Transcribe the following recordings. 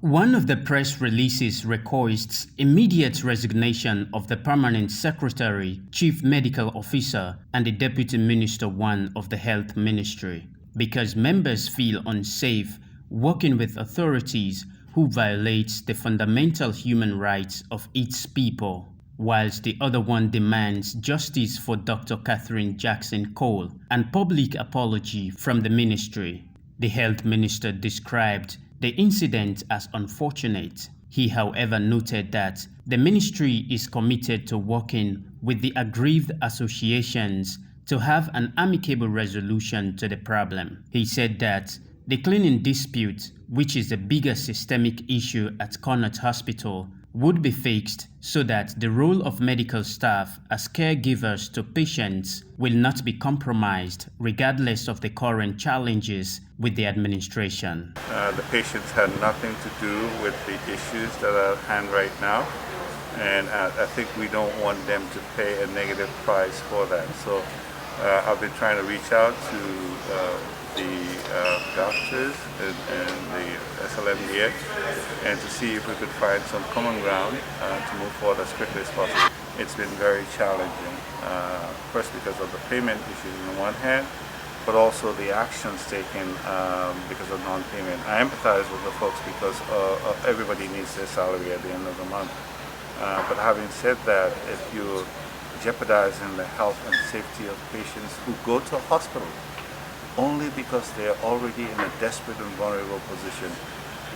One of the press releases requests immediate resignation of the Permanent Secretary, Chief Medical Officer, and the Deputy Minister 1 of the Health Ministry, because members feel unsafe working with authorities who violate the fundamental human rights of its people, whilst the other one demands justice for Dr. Catherine Jackson Cole and public apology from the ministry. The health minister described the incident as unfortunate. He, however, noted that the ministry is committed to working with the aggrieved associations to have an amicable resolution to the problem. He said that the cleaning dispute, which is the biggest systemic issue at Connaught Hospital, would be fixed so that the role of medical staff as caregivers to patients will not be compromised regardless of the current challenges with the administration. The patients had nothing to do with the issues that are at hand right now, and I think we don't want them to pay a negative price for that. So I've been trying to reach out to the doctors and the SLMDX and to see if we could find some common ground to move forward as quickly as possible. It's been very challenging, first because of the payment issues on the one hand, but also the actions taken because of non-payment. I empathize with the folks because everybody needs their salary at the end of the month. But having said that, if you're jeopardizing the health and safety of patients who go to a hospital only because they are already in a desperate and vulnerable position,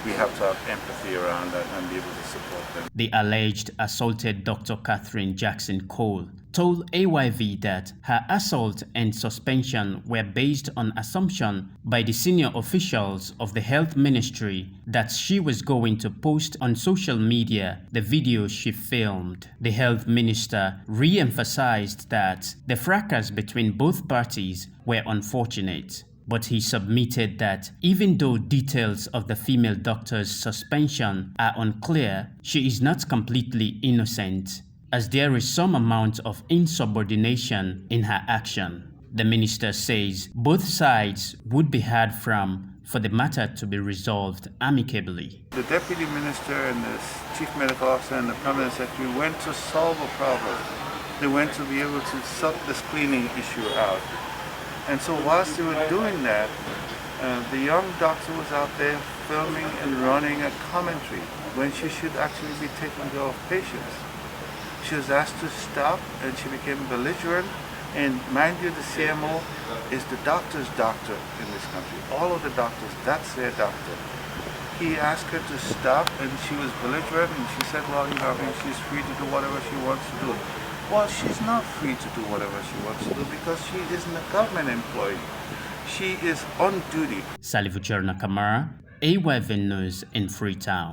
we have to have empathy around that and be able to support them. The alleged assaulted Dr. Catherine Jackson Cole told AYV that her assault and suspension were based on assumption by the senior officials of the health ministry that she was going to post on social media the video she filmed. The health minister re-emphasized that the fracas between both parties were unfortunate. But he submitted that even though details of the female doctor's suspension are unclear, she is not completely innocent, as there is some amount of insubordination in her action. The minister says both sides would be heard from for the matter to be resolved amicably. The deputy minister and the chief medical officer and the permanent secretary went to solve a problem. They went to be able to sort the screening issue out. And so whilst they were doing that, the young doctor was out there filming and running a commentary when she should actually be taking care of patients. She was asked to stop and she became belligerent. And mind you, the CMO is the doctor's doctor in this country. All of the doctors, that's their doctor. He asked her to stop and she was belligerent and she said, well, you know, I mean, she's free to do whatever she wants to do. Well, she's not free to do whatever she wants to do because she isn't a government employee. She is on duty. Salivu Cherna Kamara, AYV News in Freetown.